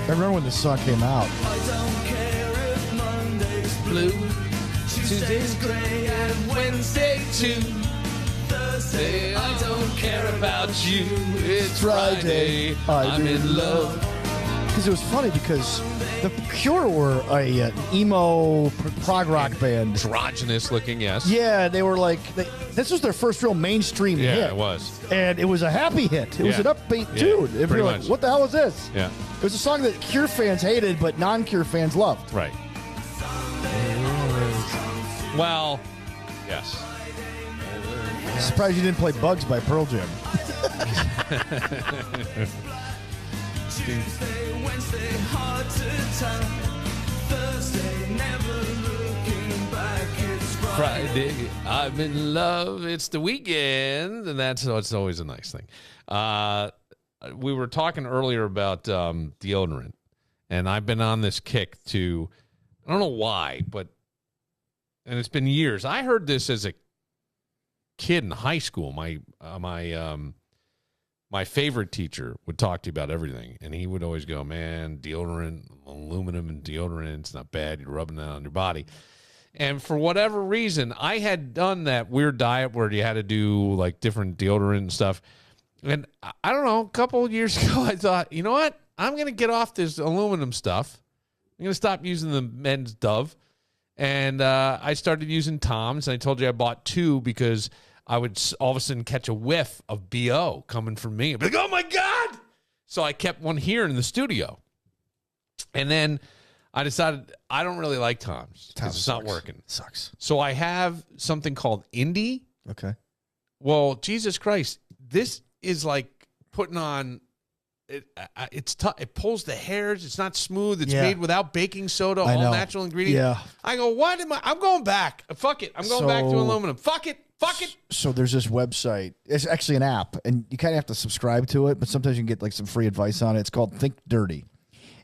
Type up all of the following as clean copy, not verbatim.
I remember when this song came out. I don't care if Monday's blue, Tuesday's gray, and Wednesday too. Thursday, I don't care about you. It's Friday, I'm in love. Because it was funny because the Cure were a emo prog rock band. Androgynous looking, yes. Yeah, they were like, this was their first real mainstream hit. Yeah, it was. And it was a happy hit. It was an upbeat tune. If you're like, what the hell is this? Yeah. It was a song that Cure fans hated, but non-Cure fans loved. Right. Well, yes. Surprised you didn't play Bugs by Pearl Jam. Tuesday, Wednesday, hard to tell. Thursday, never looking back. It's Friday, I'm in love. It's the weekend, and that's always a nice thing. We were talking earlier about deodorant, and I've been on this kick to, I don't know why, and it's been years. I heard this as a kid in high school. My favorite teacher would talk to you about everything, and he would always go, man, deodorant, aluminum and deodorant, it's not bad. You're rubbing that on your body. And for whatever reason, I had done that weird diet where you had to do like different deodorant and stuff. And I don't know, a couple of years ago, I thought, you know what? I'm going to get off this aluminum stuff. I'm going to stop using the men's Dove. And I started using Tom's, and I told you I bought 2 because I would all of a sudden catch a whiff of BO coming from me. I'd be like, oh, my God. So I kept one here in the studio. And then I decided I don't really like Tom's because it's not working. Sucks. So I have something called Indie. Okay. Well, Jesus Christ, this is like putting on it's tough. It pulls the hairs. It's not smooth. It's made without baking soda, all natural ingredients. Yeah. I go, what am I? I'm going back. Fuck it. I'm going back to aluminum. Fuck it. Fuck it. So there's this website. It's actually an app, and you kind of have to subscribe to it, but sometimes you can get like some free advice on it. It's called Think Dirty.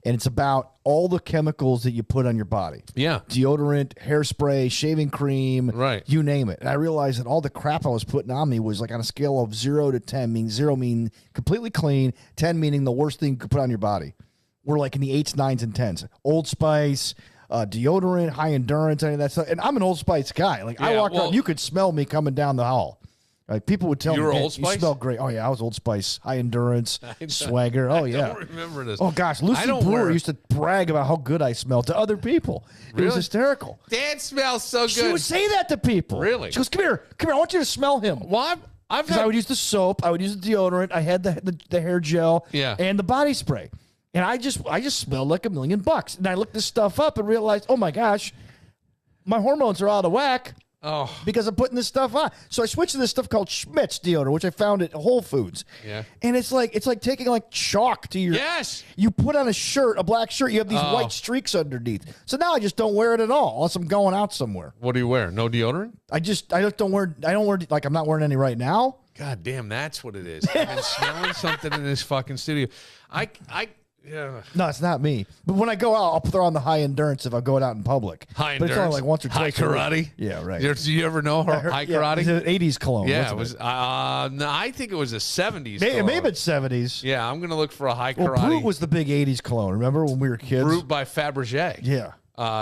And it's about all the chemicals that you put on your body. Yeah. Deodorant, hairspray, shaving cream, right? You name it. And I realized that all the crap I was putting on me was like on a scale of 0 to 10, meaning 0 meaning completely clean, 10 meaning the worst thing you could put on your body. We're like in the 8s, 9s, and 10s. Old Spice, deodorant, high endurance, any of that stuff. And I'm an Old Spice guy. Like I walk out, you could smell me coming down the hall. Like people would tell me, Old Spice? You smell great. Oh, yeah, I was Old Spice. High endurance, swagger. Oh, yeah. I don't remember this. Oh, gosh. Lucy Brewer used to brag about how good I smelled to other people. It was hysterical. Dad smells so good. She would say that to people. Really? She goes, come here. I want you to smell him. Well, because I would use the soap. I would use the deodorant. I had the hair gel and the body spray. And I just smelled like $1 million. And I looked this stuff up and realized, oh, my gosh, my hormones are out of whack. Oh, because I'm putting this stuff on. So I switched to this stuff called Schmidt's deodorant, which I found at Whole Foods. Yeah. And it's like taking like chalk to your. Yes. You put on a shirt, a black shirt, you have these white streaks underneath. So now I just don't wear it at all unless I'm going out somewhere. What do you wear? No deodorant? I don't wear like I'm not wearing any right now. God damn, that's what it is. I've been smelling something in this fucking studio. Yeah. No, it's not me. But when I go out, I'll throw on the high endurance if I'm going out in public. High but endurance. It's only like once or twice. High karate. Yeah, right. Do you ever know high karate? It's an 80s cologne. Yeah, it was. No, I think it was a 70s. It may have been 70s. Yeah, I'm gonna look for a high karate. Well, Brute was the big 80s cologne. Remember when we were kids? Brute by Fabergé. Yeah.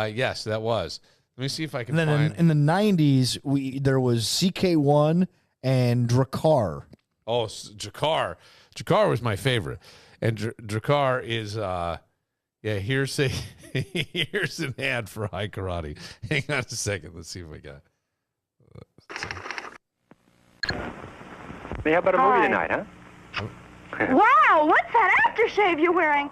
Yes, that was. Let me see if I can find. And then in the 90s, there was CK1 and Drakkar. Oh, Drakkar. Drakkar was my favorite, and Drakkar is. Here's here's an ad for high karate. Hang on a second. Let's see if we got. Hey, how about a movie tonight, huh? Wow, what's that aftershave you're wearing?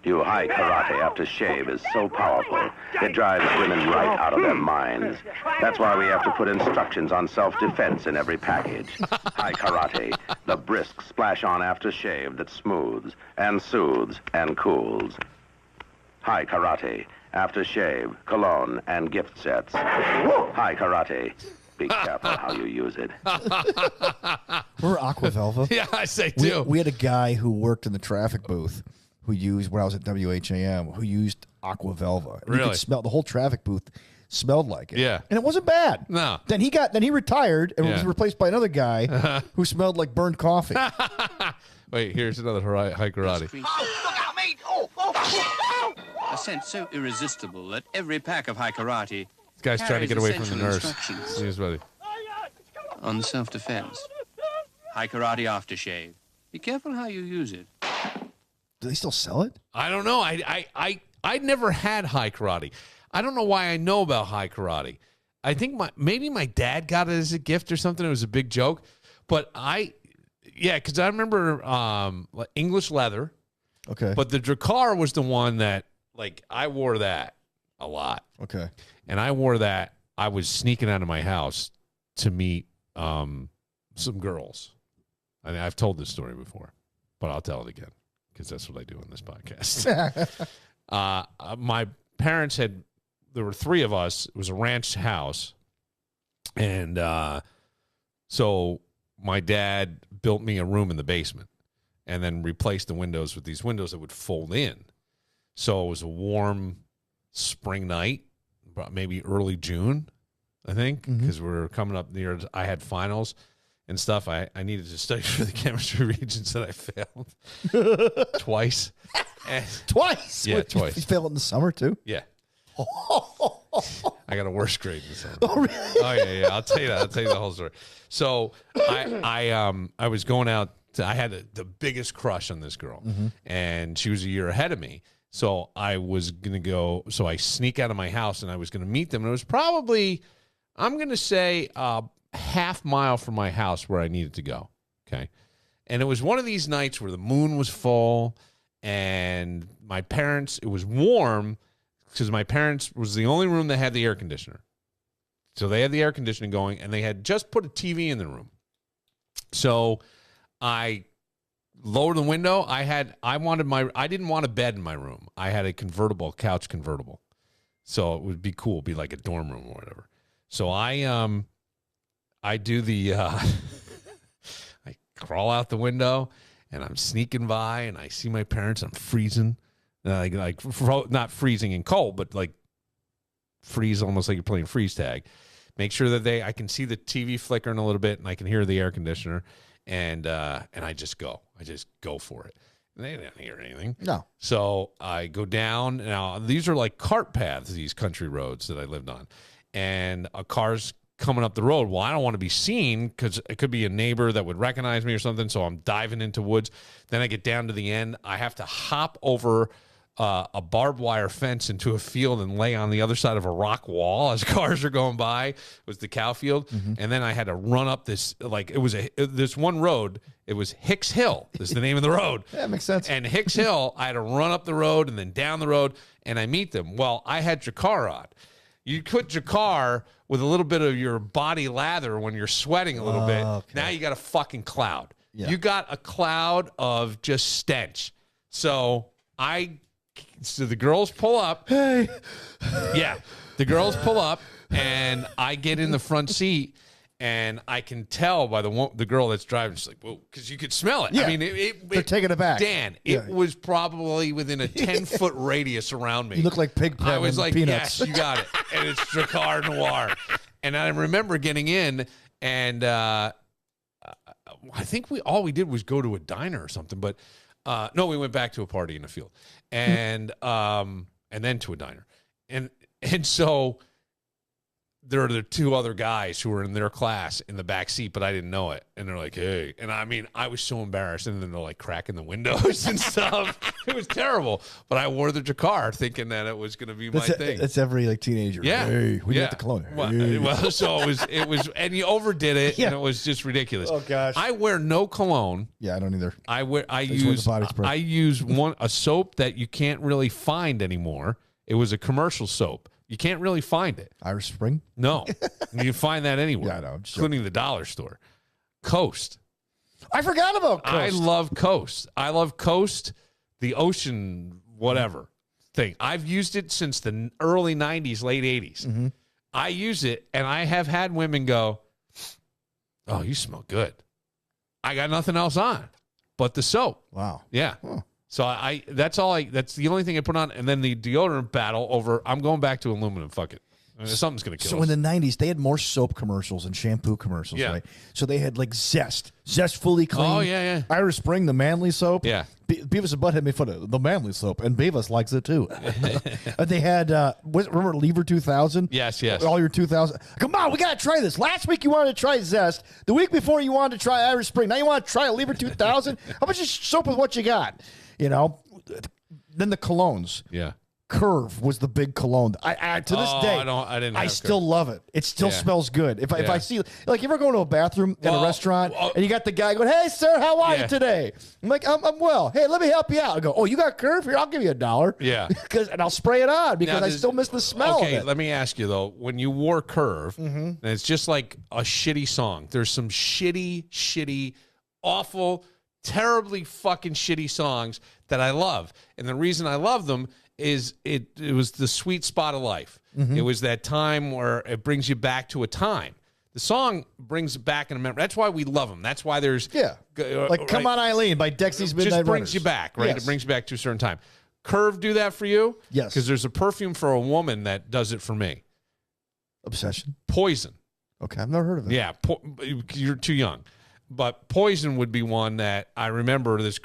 New high karate aftershave is so powerful, it drives women right out of their minds. That's why we have to put instructions on self-defense in every package. High karate, the brisk splash-on aftershave that smooths and soothes and cools. High Karate, aftershave, cologne, and gift sets. High Karate. Be careful how you use it. Remember Aqua Velva? Yeah, I say too. We had a guy who worked in the traffic booth who used, when I was at WHAM, who used Aqua Velva. And you Really? could smell, the whole traffic booth smelled like it. Yeah. And it wasn't bad. No. Then he retired and was Yeah. replaced by another guy who smelled like burned coffee. Wait, here's another high karate. A scent so irresistible that every pack of high karate This guy's trying to get away from the carries nurse. essential instructions See his buddy. on the self-defense. High karate aftershave. Be careful how you use it. Do they still sell it? I don't know. I never had high karate. I don't know why I know about high karate. I think maybe my dad got it as a gift or something. It was a big joke. But because I remember English leather. Okay. But the Drakkar was the one that, like, I wore that a lot. Okay. And I wore that. I was sneaking out of my house to meet some girls. I mean, I've told this story before, but I'll tell it again because that's what I do on this podcast. My parents there were three of us. It was a ranch house. And so my dad built me a room in the basement and then replaced the windows with these windows that would fold in. So it was a warm spring night, maybe early June, I think, because we were coming up near, I had finals and stuff. I needed to study for the chemistry regions that I failed twice. Twice? Yeah, twice. You failed in the summer, too? Yeah. I got a worse grade this summer. Oh, really? Oh yeah. I'll tell you that. I'll tell you the whole story. So I was going out. I had the biggest crush on this girl, and she was a year ahead of me. So I was gonna go. So I sneak out of my house, and I was gonna meet them. And it was probably, I'm gonna say, half mile from my house where I needed to go. Okay, and it was one of these nights where the moon was full, and my parents. It was warm because my parents was the only room that had the air conditioner. So they had the air conditioning going, and they had just put a TV in the room. So I lowered the window. I didn't want a bed in my room. I had a couch convertible. So it would be cool, be like a dorm room or whatever. So I do the I crawl out the window, and I'm sneaking by, and I see my parents. I'm freezing, not freezing and cold, but like freeze, almost like you're playing freeze tag. Make sure that I can see the TV flickering a little bit, and I can hear the air conditioner, and I just go for it. And they didn't hear anything. No. So I go down. Now these are like cart paths, these country roads that I lived on, and a car's coming up the road. Well, I don't want to be seen because it could be a neighbor that would recognize me or something. So I'm diving into woods. Then I get down to the end. I have to hop over a barbed wire fence into a field and lay on the other side of a rock wall as cars are going by. It was the cow field. And then I had to run up this, like, it was this one road. It was Hicks Hill. This is the name of the road. Yeah, makes sense. And Hicks Hill, I had to run up the road and then down the road, and I meet them. Well, I had Drakkar on. You put Drakkar with a little bit of your body lather when you're sweating a little bit. Okay. Now you got a fucking cloud. Yeah. You got a cloud of just stench. So the girls pull up. Hey. Yeah. The girls pull up, and I get in the front seat, and I can tell by the girl that's driving, she's like, whoa, because you could smell it. Yeah. I mean, They're taking it back. Dan, it was probably within a 10-foot radius around me. You look like Pigpen I was and like, Peanuts. yes, you got it. And it's Drakkar Noir. And I remember getting in, and I think all we did was go to a diner or something. But no, we went back to a party in the field, and then to a diner, and so there are the two other guys who were in their class in the back seat, but I didn't know it. And they're like, hey. And I mean, I was so embarrassed. And then they're like cracking the windows and stuff. It was terrible. But I wore the Drakkar thinking that it was going to be my thing. That's every like teenager. Yeah. Hey, when you Yeah. get the cologne. Well, so it was, and you overdid it, Yeah. and it was just ridiculous. Oh, gosh. I wear no cologne. Yeah, I don't either. I just wear the body spray. use a soap that you can't really find anymore. It was a commercial soap. You can't really find it. Irish Spring? No, you can find that anywhere. Yeah, I know. I'm just including the dollar store. Coast. I forgot about Coast. I love Coast. I love Coast. The ocean, whatever. thing. I've used it since the early 90s, late 80s. Mm-hmm. I use it, and I have had women go, "Oh, you smell good." I got nothing else on but the soap. Wow. Yeah. Huh. So that's the only thing I put on. And then the deodorant battle over, I'm going back to aluminum. Fuck it. Something's going to kill us. So in the 90s, they had more soap commercials and shampoo commercials, right? So they had like Zest fully clean. Oh, yeah. Irish Spring, the manly soap. Yeah. Beavis and Butthead made fun of the manly soap, and Beavis likes it too. They had, remember Lever 2000? Yes. All your 2000. Come on, we got to try this. Last week you wanted to try Zest. The week before you wanted to try Irish Spring. Now you want to try a Lever 2000? How about just soap with what you got? You know? Then the colognes. Yeah. Curve was the big cologne. I to this day, I still love it. It still smells good. If I see, like, you ever go to a bathroom in a restaurant and you got the guy going, "Hey, sir, how are you today?" I'm like, I'm well. Hey, let me help you out. I go, "Oh, you got Curve? Here, I'll give you $1." Yeah. And I'll spray it on because I still miss the smell of it. Let me ask you, though, when you wore Curve, and it's just like a shitty song. There's some shitty, awful, terribly fucking shitty songs that I love. And the reason I love them is it was the sweet spot of life. It was that time where it brings you back to a time. The song brings it back in a memory. That's why we love them. That's why there's like "Come On Eileen" by Dexy's Midnight just brings Runners. you back, right? Yes. It brings you back to a certain time. Curve do that for you? Yes. Because there's a perfume for a woman that does it for me. Obsession. Poison. Okay, I've never heard of it. Yeah, you're too young. But Poison would be one that I remember. The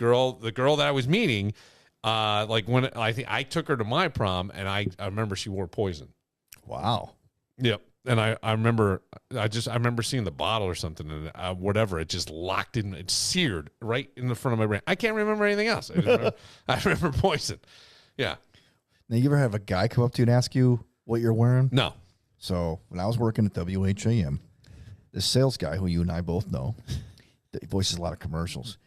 girl that I was meeting, like when I think I took her to my prom, and I remember she wore Poison. Wow. Yep. And I remember seeing the bottle or something, and whatever, it just locked in, it seared right in the front of my brain. I can't remember anything else. I remember Poison. Yeah. Now, you ever have a guy come up to you and ask you what you're wearing? No. So when I was working at WHAM, this sales guy who you and I both know, he voices a lot of commercials.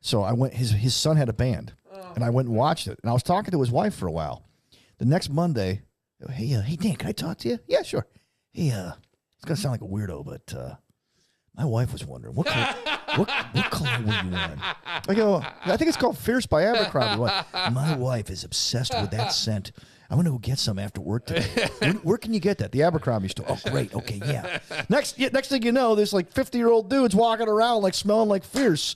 So I went. His son had a band, and I went and watched it. And I was talking to his wife for a while. The next Monday, hey Dan, can I talk to you? Yeah, sure. Hey, it's gonna sound like a weirdo, but my wife was wondering what color, what color were you wearing? I go, I think it's called Fierce by Abercrombie. My wife is obsessed with that scent. I'm gonna go get some after work today. Where can you get that? The Abercrombie store. Oh, great. Okay, yeah. Next thing you know, there's like 50-year-old dudes walking around like smelling like Fierce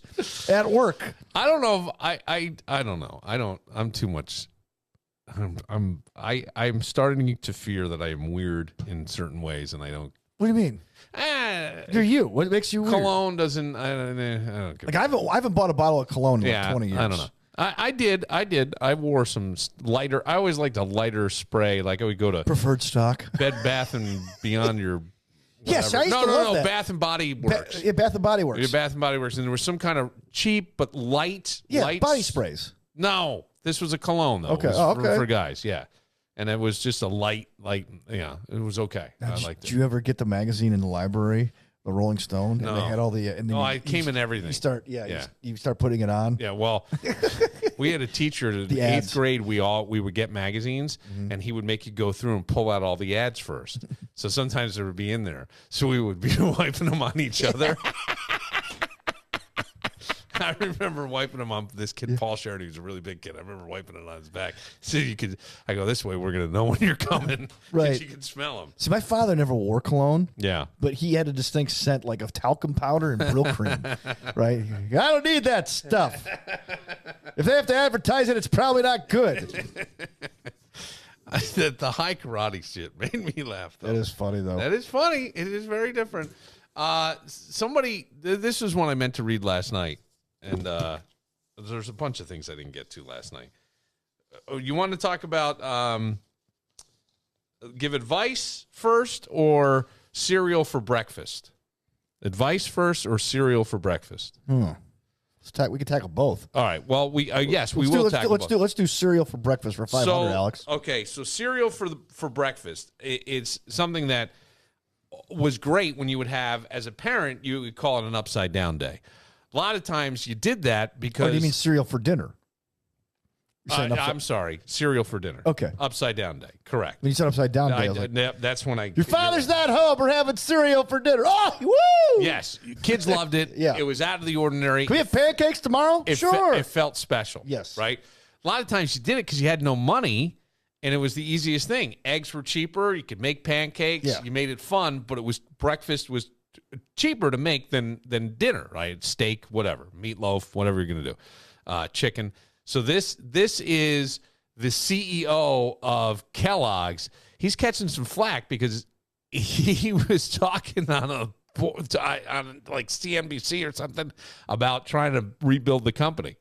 at work. I don't know if I don't know. I'm too much. I'm starting to fear that I am weird in certain ways, and I don't. What do you mean? You're you. What makes you weird? Cologne doesn't. I don't care. Like I haven't bought a bottle of cologne in like 20 years. I don't know. I did. I wore some lighter. I always liked a lighter spray. Like I would go to Preferred stock. Bed Bath and Beyond your. Yes, I used to love No. that. Bath and Body Works. Bath and Body Works. Yeah, Bath and Body Works, and there was some kind of cheap but light. Body sprays. No, this was a cologne though. Okay, It was okay. for guys. Yeah, and it was just a light. Yeah, it was okay. Now, I liked did it. you ever get the magazine in the library, the Rolling Stone? No. And they had all the. And then I came in everything. You start putting it on. Yeah, well, we had a teacher in The 8th ads. grade. We would get magazines, and he would make you go through and pull out all the ads first. So sometimes there would be in there. So we would be wiping them on each other. I remember wiping them on this kid, Paul Sheridan, who's a really big kid. I remember wiping it on his back. So I go, this way, we're going to know when you're coming. Right. You can smell them. See, my father never wore cologne. Yeah. But he had a distinct scent like of talcum powder and Brill cream. Right? I don't need that stuff. If they have to advertise it, it's probably not good. The high karate shit made me laugh, though. That is funny, though. That is funny. It is very different. This is one I meant to read last night. And there's a bunch of things I didn't get to last night. You want to talk about give advice first or cereal for breakfast? Advice first or cereal for breakfast? We can tackle both. All right. Well, we will tackle both. Let's do cereal for breakfast for 500, Alex. Okay, so cereal for breakfast. It's something that was great when you would have, as a parent, you would call it an upside down day. A lot of times you did that because... Or do you mean cereal for dinner? I'm sorry. Cereal for dinner. Okay. Upside down day. Correct. When you said upside down day, I was like, that's when I... your father's not home. We're having cereal for dinner. Oh, woo! Yes. Kids loved it. Yeah. It was out of the ordinary. Can we have pancakes tomorrow? Sure. It felt special. Yes. Right? A lot of times you did it because you had no money, And it was the easiest thing. Eggs were cheaper. You could make pancakes. Yeah. You made it fun, but breakfast was cheaper to make than dinner, right? Steak, whatever, meatloaf, whatever you're going to do, chicken. So this is the CEO of Kellogg's. He's catching some flack because he was talking on like CNBC or something about trying to rebuild the company.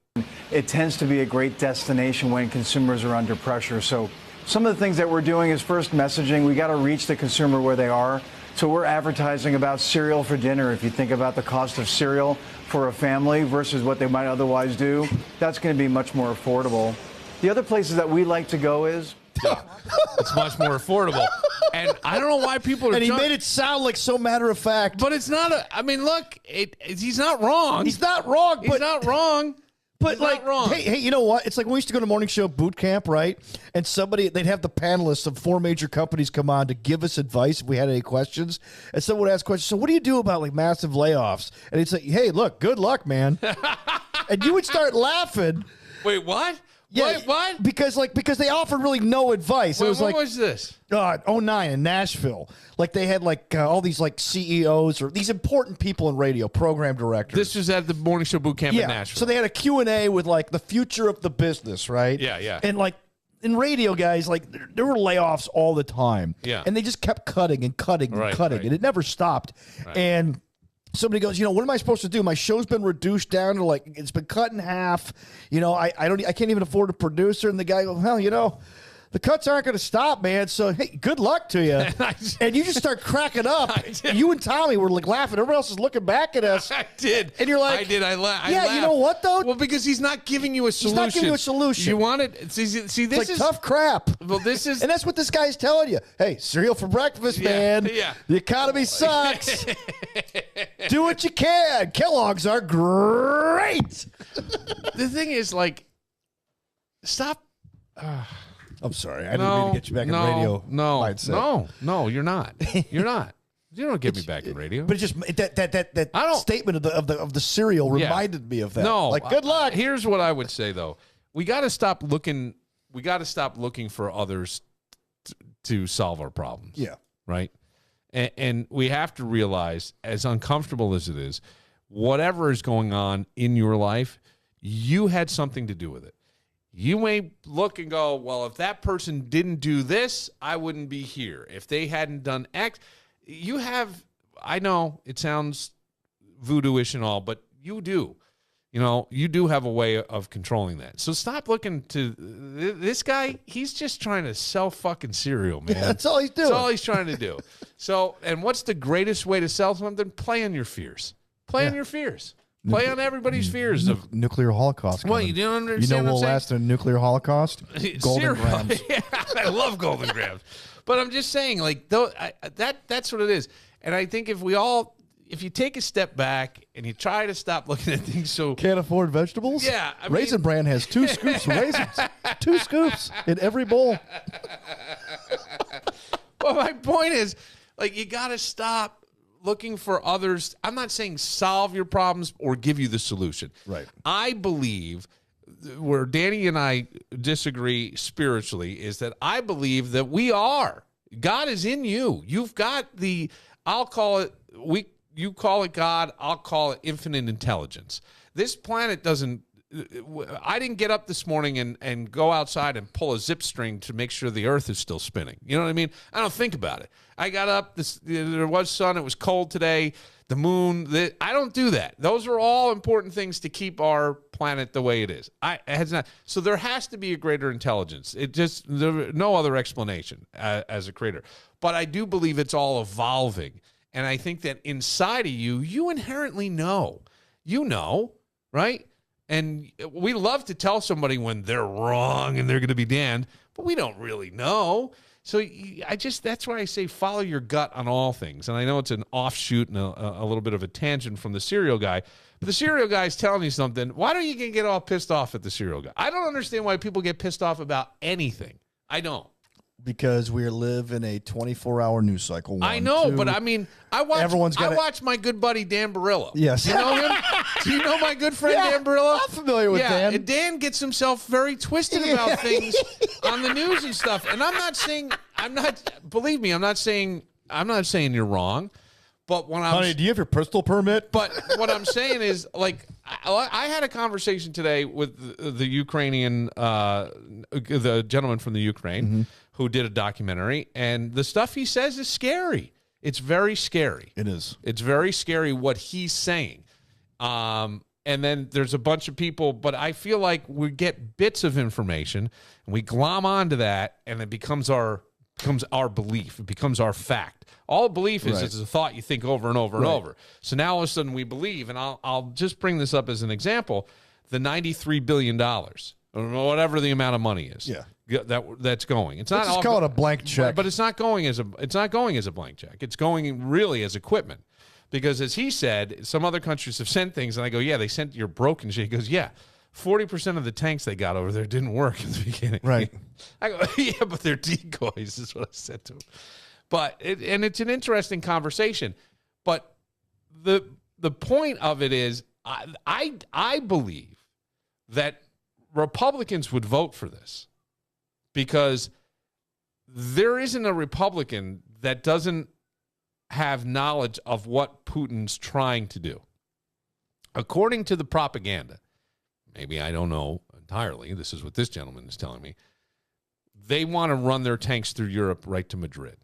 It tends to be a great destination when consumers are under pressure. So some of the things that we're doing is first messaging. We got to reach the consumer where they are. So we're advertising about cereal for dinner. If you think about the cost of cereal for a family versus what they might otherwise do, that's going to be much more affordable. The other places that we like to go is... It's much more affordable. And I don't know why people are... And he made it sound like so matter of fact. But it's not I mean, look, he's not wrong. He's not wrong. He's not wrong. But he's like, not wrong. hey, you know what? It's like when we used to go to morning show boot camp, right? And they'd have the panelists of 4 major companies come on to give us advice if we had any questions. And someone would ask questions. So what do you do about like massive layoffs? And he'd say, hey, look, good luck, man. And you would start laughing. Wait, what? Yeah, Wait, what? Because they offered really no advice. Wait, it was what like, was this? 09 in Nashville. Like they had like all these like CEOs or these important people in radio, program directors. This was at the morning show boot camp in Nashville. So they had a Q&A with like the future of the business, right? Yeah. And like in radio, guys, like there were layoffs all the time. Yeah. And they just kept cutting and cutting and cutting. Right. And it never stopped. Right. And somebody goes, what am I supposed to do? My show's been reduced down to like, it's been cut in half. I can't even afford a producer. And the guy goes, well, the cuts aren't going to stop, man. So, hey, good luck to you. And you just start cracking up. You and Tommy were like laughing. Everyone else is looking back at us. I did. And you're like, I did. I laughed. Yeah, you know what, though? Well, because he's not giving you a solution. He's not giving you a solution. You want it? See, this it's like is tough crap. Well, this is. And that's what this guy's telling you. Hey, cereal for breakfast, man. Yeah. The economy sucks. Do what you can. Kellogg's are great. The thing is, like, stop. I'm sorry. I didn't mean to get you back in radio. No, you're not. You're not. You don't get me back in radio. But it's just that statement of the cereal reminded me of that. No, like good luck. Here's what I would say though: we got to stop looking. We got to stop looking for others to solve our problems. Yeah. Right. And we have to realize, as uncomfortable as it is, whatever is going on in your life, you had something to do with it. You may look and go, well, if that person didn't do this, I wouldn't be here. If they hadn't done X, you have, I know it sounds voodoo-ish and all, but you do. You do have a way of controlling that. So stop looking to this guy. He's just trying to sell fucking cereal, man. Yeah, that's all he's doing. That's all he's trying to do. So, and what's the greatest way to sell something? Play on your fears. Play on your fears. Play on everybody's fears of nuclear holocaust. Well, you don't understand. What will last in a nuclear holocaust? Golden grams. Yeah, I love golden grams. But I'm just saying, like, that's what it is. And I think if you take a step back and you try to stop looking at things so can't afford vegetables. Yeah, Raisin Bran has 2 scoops of raisins, 2 scoops in every bowl. Well, my point is, like, you got to stop looking for others. I'm not saying solve your problems or give you the solution. Right. I believe where Danny and I disagree spiritually is that I believe that God is in you. You've got I'll call it, you call it God, I'll call it infinite intelligence. This planet I didn't get up this morning and go outside and pull a zip string to make sure the earth is still spinning. You know what I mean? I don't think about it. I got up, there was sun, it was cold today, the moon, I don't do that. Those are all important things to keep our planet the way it is. So there has to be a greater intelligence. No other explanation as a creator. But I do believe it's all evolving. And I think that inside of you inherently know. You know, right? And we love to tell somebody when they're wrong and they're going to be damned, but we don't really know. So that's why I say follow your gut on all things. And I know it's an offshoot and a little bit of a tangent from the cereal guy, but the cereal guy is telling you something. Why don't you get all pissed off at the cereal guy? I don't understand why people get pissed off about anything. I don't. because we live in a 24-hour news cycle. One. I know, Two, but I mean, I watch my good buddy Dan Barillo. Yes. You know him? Do you know my good friend Dan Barillo? I'm familiar with Dan. And Dan gets himself very twisted about things on the news and stuff. And believe me, I'm not saying you're wrong. But when Honey, do you have your pistol permit? But what I'm saying is, like, I had a conversation today with the Ukrainian, the gentleman from the Ukraine who did a documentary, and the stuff he says is scary. It's very scary. It is. It's very scary what he's saying. And then there's a bunch of people, but I feel like we get bits of information and we glom onto that, and it becomes our belief. It becomes our fact. All belief is a thought you think over and over and over. So now all of a sudden we believe, and I'll just bring this up as an example, the $93 billion, or whatever the amount of money is. Yeah. That's going. It's not Let's just call it a blank check. But it's not going as a blank check. It's going really as equipment. Because as he said, some other countries have sent things, and I go, yeah, they sent your broken shit. He goes, yeah, 40% of the tanks they got over there didn't work in the beginning. Right. I go, yeah, but they're decoys, is what I said to him. But it's an interesting conversation. But the point of it is, I believe that Republicans would vote for this because there isn't a Republican that doesn't have knowledge of what Putin's trying to do. According to the propaganda, maybe I don't know entirely, this is what this gentleman is telling me, they want to run their tanks through Europe right to Madrid.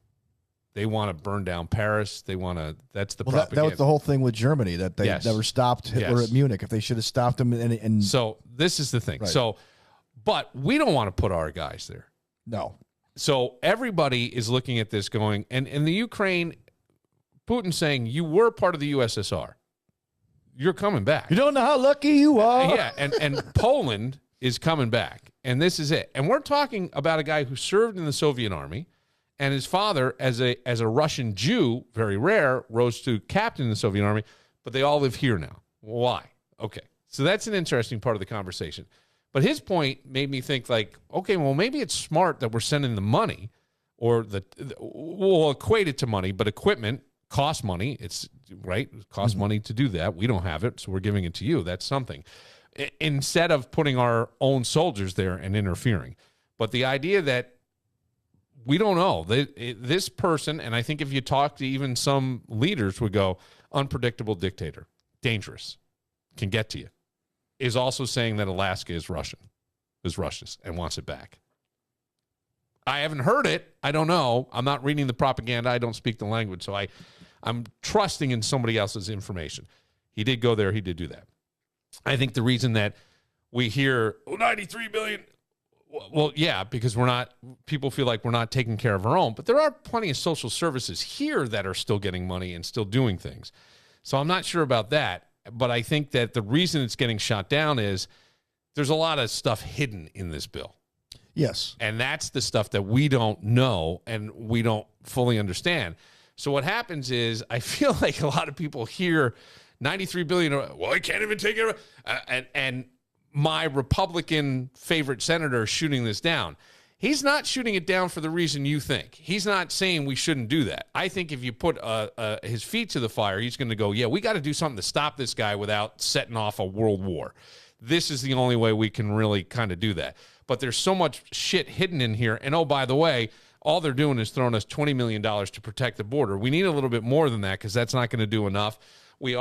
They want to burn down Paris. They want to. That's the propaganda. That was the whole thing with Germany, that they never stopped Hitler at Munich. If they should have stopped him, and so this is the thing. Right. So, but we don't want to put our guys there. No. So everybody is looking at this, going, and in the Ukraine, Putin's saying, "You were part of the USSR. You're coming back. You don't know how lucky you are." Yeah, and Poland is coming back, and this is it. And we're talking about a guy who served in the Soviet army. And his father, as a Russian Jew, very rare, rose to captain in the Soviet army, but they all live here now. Why? Okay. So that's an interesting part of the conversation. But his point made me think, like, okay, well, maybe it's smart that we're sending the money, or we'll equate it to money, but equipment costs money. It's right. It costs money to do that. We don't have it, so we're giving it to you. That's something. Instead of putting our own soldiers there and interfering. But the idea that we don't know. This person, and I think if you talk to even some leaders, would go, unpredictable dictator, dangerous, can get to you, is also saying that Alaska is Russia's, and wants it back. I haven't heard it. I don't know. I'm not reading the propaganda. I don't speak the language, so I'm trusting in somebody else's information. He did go there. He did do that. I think the reason that we hear, 93 billion... Well, yeah, because people feel like we're not taking care of our own, but there are plenty of social services here that are still getting money and still doing things. So I'm not sure about that, but I think that the reason it's getting shot down is there's a lot of stuff hidden in this bill. Yes. And that's the stuff that we don't know and we don't fully understand. So what happens is I feel like a lot of people hear 93 billion, well, I can't even take it, and my Republican favorite senator shooting this down. He's not shooting it down for the reason you think. He's not saying we shouldn't do that. I think if you put his feet to the fire, he's going to go, yeah, we got to do something to stop this guy without setting off a world war. This is the only way we can really kind of do that. But there's so much shit hidden in here. And, oh, by the way, all they're doing is throwing us $20 million to protect the border. We need a little bit more than that because that's not going to do enough. We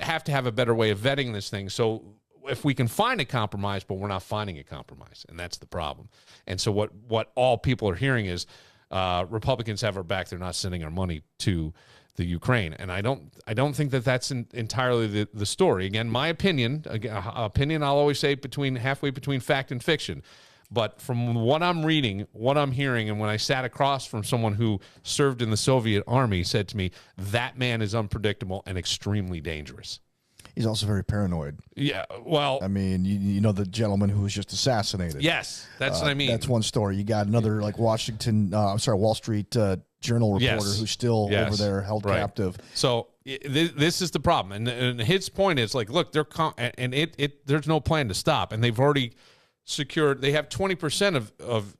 have to have a better way of vetting this thing. So if we can find a compromise, but we're not finding a compromise, and that's the problem. And so what all people are hearing is Republicans have our back. They're not sending our money to the Ukraine. And I don't think that that's entirely the story. Again, my opinion I'll always say halfway between fact and fiction. But from what I'm reading, what I'm hearing, and when I sat across from someone who served in the Soviet army, said to me, that man is unpredictable and extremely dangerous. He's also very paranoid. Yeah, well... I mean, you know the gentleman who was just assassinated. Yes, that's what I mean. That's one story. You got another, like, Wall Street Journal reporter who's still over there held captive. So this is the problem. And his point is, like, look, there's no plan to stop. And they've already... secured. They have 20% of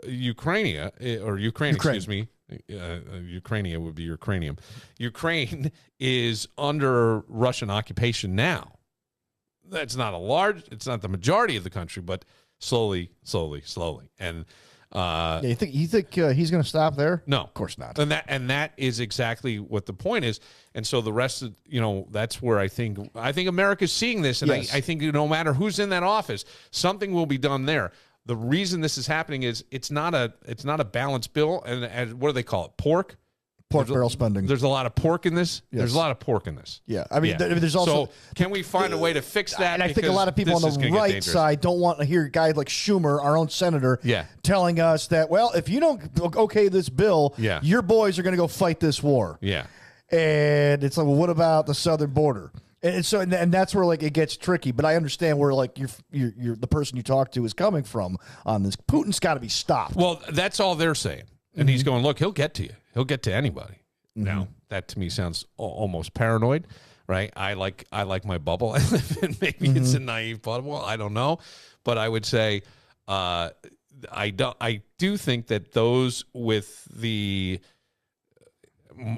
Ukraine, excuse me. Ukraine would be Ukrainian. Ukraine is under Russian occupation now. That's not it's not the majority of the country, but slowly. And you think he's going to stop there? no, Of course not. And that is exactly what the point is. And so the rest of, that's where I think America's seeing this. And Yes. I think no matter who's in that office, something will be done there. The reason this is happening is it's not a balanced bill. And what do they call it? Pork barrel spending. There's a lot of pork in this. Yes. There's a lot of pork in this. Yeah. I mean, there's also. So can we find a way to fix that? And I think a lot of people on Because the this is gonna get right dangerous. side don't want to hear a guy like Schumer, our own senator, telling us that, well, if you don't okay this bill, your boys are going to go fight this war. Yeah. And it's like, well, what about the southern border? And so, and that's where like it gets tricky. But I understand where like you're the person you talk to is coming from on this. Putin's got to be stopped. Well, that's all they're saying, and he's going, look, he'll get to you. He'll get to anybody. Now, that to me sounds almost paranoid, right? I like my bubble I live in. Maybe it's a naive bubble. I don't know, but I would say I do think that those with the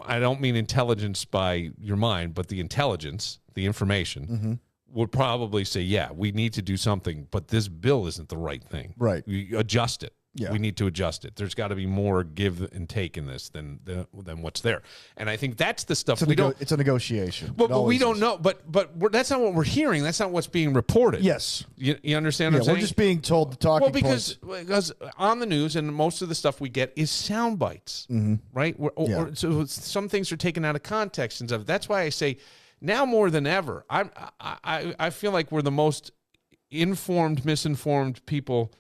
I don't mean intelligence by your mind, but the intelligence, the information, would probably say, yeah, we need to do something, but this bill isn't the right thing. Right. We adjust it. Yeah. We need to adjust it. There's got to be more give and take in this than what's there. And I think that's the stuff we don't. It's a negotiation. But we don't know. But that's not what we're hearing. That's not what's being reported. Yes. You understand what I'm Yeah, saying? we're just being told the talking points. Because on the news and most of the stuff we get is sound bites, right? So some things are taken out of context and stuff. That's why I say now more than ever, I feel like we're the most informed, misinformed people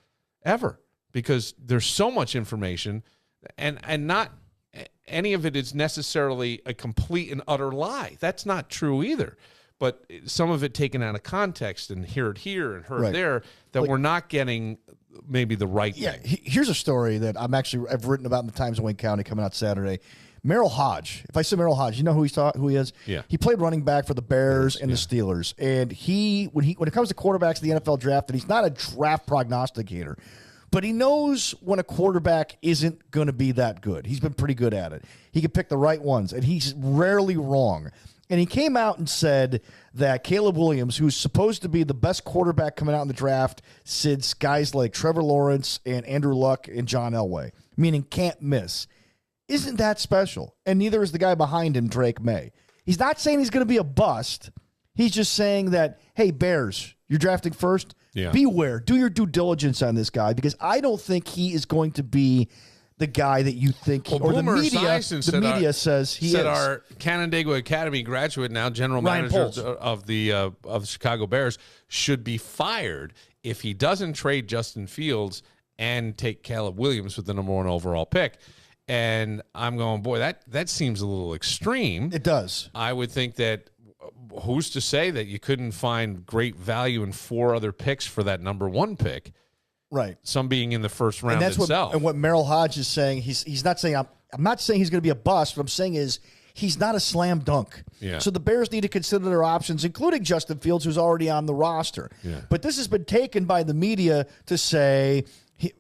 ever. Because there's so much information, and not any of it is necessarily a complete and utter lie. That's not true either. But some of it taken out of context and heard here and heard there that we're not getting maybe the right thing. Here's a story that I've written about in the Times of Wayne County coming out Saturday. Merrill Hodge. If I say Merrill Hodge, you know who he is? Yeah. He played running back for the Bears and the Steelers. And when it comes to quarterbacks in the NFL draft, and he's not a draft prognosticator. But he knows when a quarterback isn't going to be that good. He's been pretty good at it. He can pick the right ones, and he's rarely wrong. And he came out and said that Caleb Williams, who's supposed to be the best quarterback coming out in the draft since guys like Trevor Lawrence and Andrew Luck and John Elway, meaning can't miss, isn't that special. And neither is the guy behind him, Drake May. He's not saying he's going to be a bust. He's just saying that, hey, Bears, you're drafting first. Yeah. Beware. Do your due diligence on this guy because I don't think he is going to be the guy that you think or the media says he is. Our Canandaigua Academy graduate, now general Ryan manager Poles. of the Chicago Bears, should be fired if he doesn't trade Justin Fields and take Caleb Williams with the number 1 overall pick. And I'm going, boy, that seems a little extreme. It does. I would think that who's to say that you couldn't find great value in 4 other picks for that number 1 pick? Right. Some being in the first round itself. What Merrill Hodge is saying, he's not saying I'm not saying he's going to be a bust. What I'm saying is he's not a slam dunk. Yeah. So the Bears need to consider their options, including Justin Fields, who's already on the roster. Yeah. But this has been taken by the media to say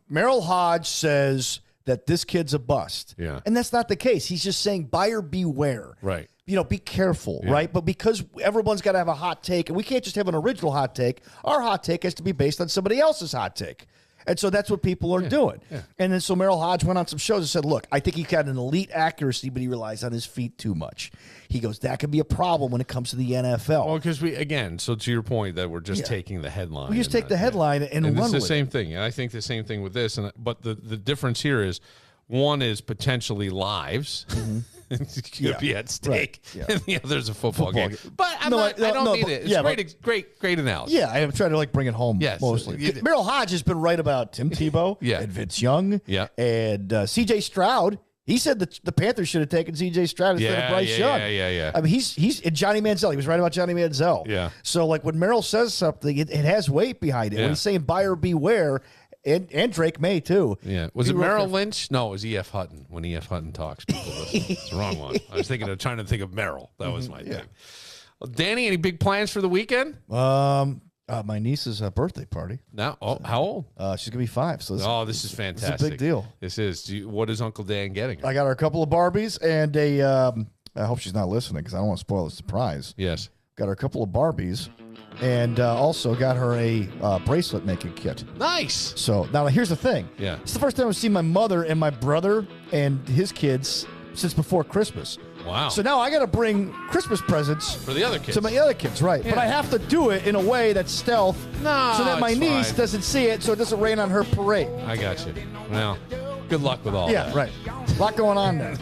Merrill Hodge says that this kid's a bust. Yeah. And that's not the case. He's just saying buyer beware. Right. Be careful, right? But because everyone's got to have a hot take, and we can't just have an original hot take, our hot take has to be based on somebody else's hot take. And so that's what people are doing. Yeah. And then so Merrill Hodge went on some shows and said, look, I think he's got an elite accuracy, but he relies on his feet too much. He goes, that could be a problem when it comes to the NFL. Well, because so to your point that we're just taking the headline. We just take the headline and run it's the with same thing. And I think the same thing with this. But the difference here is one is potentially lives. Could be at stake, and the other's a football game. But I don't need it. It's great analysis. Yeah, I am trying to bring it home. Yes, mostly. Merrill Hodge has been right about Tim Tebow and Vince Young and C.J. Stroud. He said that the Panthers should have taken C.J. Stroud instead of Bryce Young. Yeah. I mean, he's and Johnny Manziel. He was right about Johnny Manziel. Yeah. So like when Merrill says something, it has weight behind it. When he's saying buyer beware. And Drake May, too. Yeah. Was it Merrill Lynch? No, it was E.F. Hutton. When E.F. Hutton talks, people listen. It's the wrong one. I was trying to think of Merrill. That was my thing. Well, Danny, any big plans for the weekend? I My niece's birthday party. Now, how old? She's gonna be 5. So This is fantastic. It's a big deal. This is. What is Uncle Dan getting her? I got her a couple of Barbies and a. I hope she's not listening because I don't want to spoil the surprise. Yes. Got her a couple of Barbies, and also got her a bracelet making kit. Nice. So now here's the thing. Yeah. It's the first time I've seen my mother and my brother and his kids since before Christmas. Wow. So now I got to bring Christmas presents For the other kids. to my other kids, right? Yeah. But I have to do it in a way that's stealth, No, so that my it's niece fine. doesn't see it, so it doesn't rain on her parade. I got you. Well, good luck with all Yeah, that. right. A lot going on there.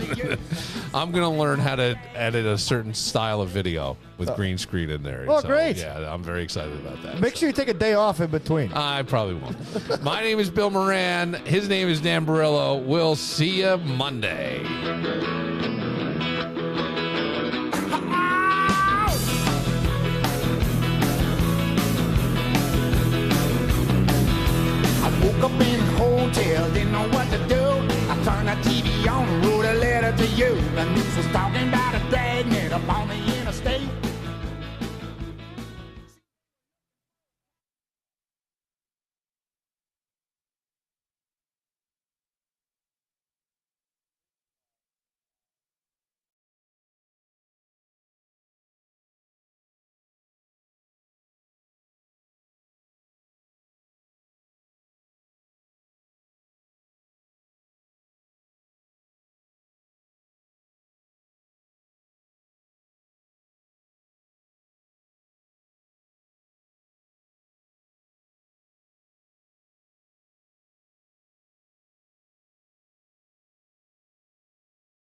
I'm going to learn how to edit a certain style of video with green screen in there. Oh, great. Yeah, I'm very excited about that. Make sure you take a day off in between. I probably won't. My name is Bill Moran. His name is Dan Barillo. We'll see you Monday. I woke up in a hotel, didn't know what to do. I turned the TV on and wrote a letter to you. The news was talking about a dragnet up on the interstate.